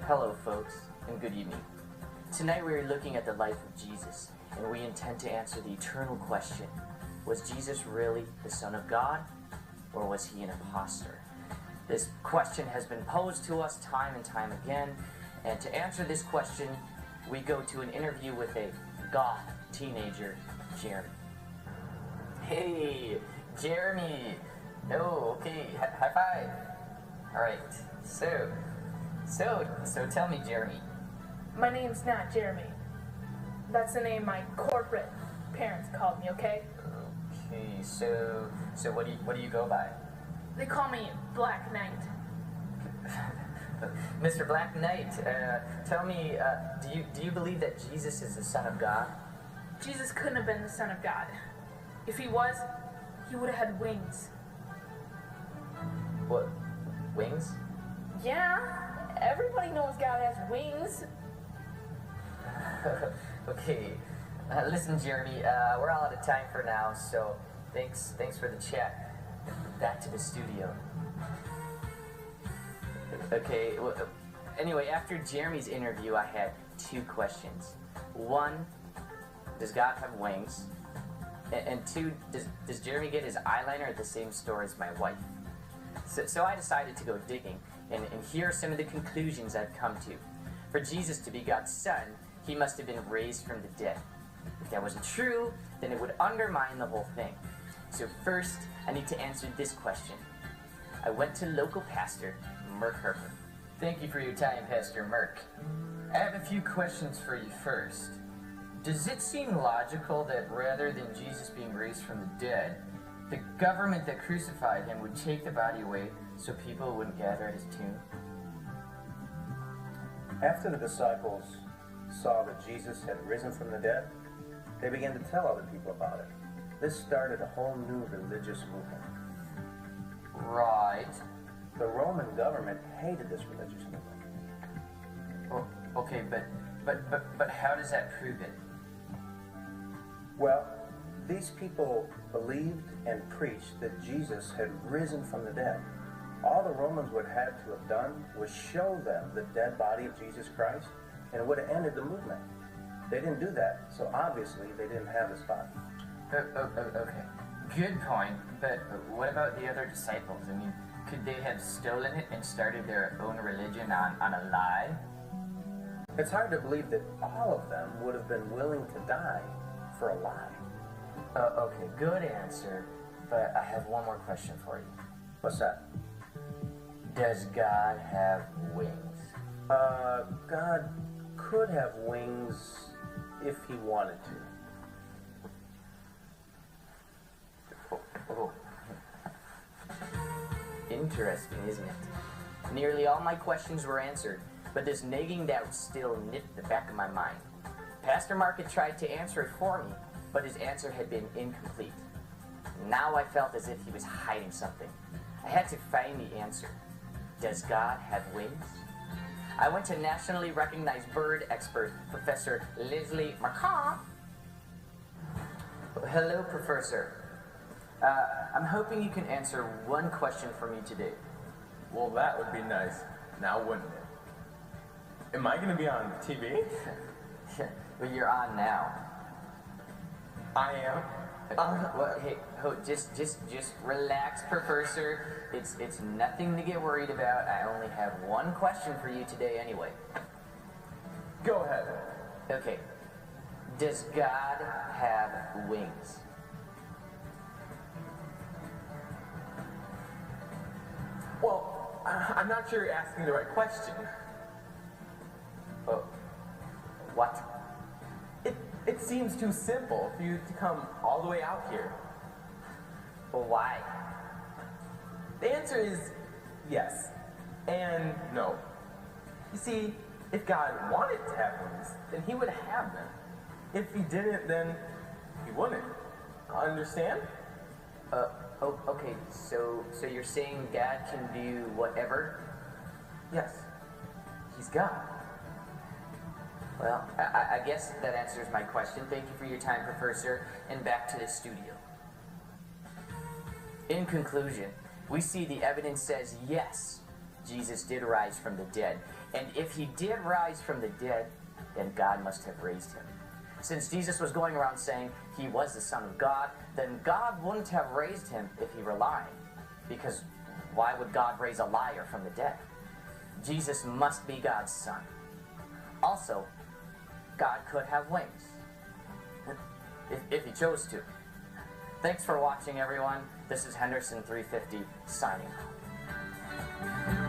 Hello folks, and good evening. Tonight we are looking at the life of Jesus, and we intend to answer the eternal question, was Jesus really the Son of God, or was he an imposter? This question has been posed to us time and time again, and to answer this question, we go to an interview with a goth teenager, Jeremy. Hey, Jeremy! Oh, okay, high five! Alright, so tell me, Jeremy. My name's not Jeremy. That's the name my corporate parents called me, okay? Okay, so what do you go by? They call me Black Knight. Mr. Black Knight, tell me, do you believe that Jesus is the Son of God? Jesus couldn't have been the Son of God. If he was, he would have had wings. What? Wings? Yeah, everybody knows God has wings. Okay, listen, Jeremy, we're all out of time for now, so thanks for the chat. Back to the studio. Okay, well, anyway, after Jeremy's interview, I had two questions. One, does God have wings? And two, does Jeremy get his eyeliner at the same store as my wife? So I decided to go digging, and here are some of the conclusions I've come to. For Jesus to be God's son, he must have been raised from the dead. If that wasn't true, then it would undermine the whole thing. So first, I need to answer this question. I went to local pastor, Merk Harper. Thank you for your time, Pastor Merk. I have a few questions for you first. Does it seem logical that rather than Jesus being raised from the dead, the government that crucified him would take the body away so people wouldn't gather at his tomb? After the disciples saw that Jesus had risen from the dead, they began to tell other people about it. This started a whole new religious movement. Right. The Roman government hated this religious movement. Oh, okay, but how does that prove it? Well, these people believed and preached that Jesus had risen from the dead. All the Romans would have to have done was show them the dead body of Jesus Christ, and it would have ended the movement. They didn't do that, so obviously they didn't have this body. Okay. Good point, but what about the other disciples? I mean, could they have stolen it and started their own religion on a lie? It's hard to believe that all of them would have been willing to die for a lie. Okay, good answer, but I have one more question for you. What's that? Does God have wings? God could have wings if he wanted to. Oh. Interesting, isn't it? Nearly all my questions were answered, but this nagging doubt still nipped the back of my mind. Pastor Mark had tried to answer it for me, but his answer had been incomplete. Now I felt as if he was hiding something. I had to find the answer. Does God have wings? I went to nationally recognized bird expert, Professor Leslie Marquand. Hello, Professor. I'm hoping you can answer one question for me today. Well, that would be nice. Now, wouldn't it? Am I going to be on TV? But you're on now. I am. Well, hey, just relax, Professor. It's nothing to get worried about. I only have one question for you today anyway. Go ahead. Okay. Does God have wings? Well, I'm not sure you're asking the right question. Oh. What? It seems too simple for you to come all the way out here. Well, why? The answer is yes and no. You see, if God wanted to have wings, then he would have them. If he didn't, then he wouldn't. Understand? Oh, okay, so you're saying God can do whatever? Yes. He's God. Well, I guess that answers my question. Thank you for your time, Professor, and back to the studio. In conclusion, we see the evidence says yes, Jesus did rise from the dead, And if he did rise from the dead, then God must have raised him. Since Jesus was going around saying he was the Son of God, then God wouldn't have raised him if he were lying. Because why would God raise a liar from the dead? Jesus must be God's Son. Also, God could have wings. If he chose to. Thanks for watching, everyone. This is Henderson 350 signing out.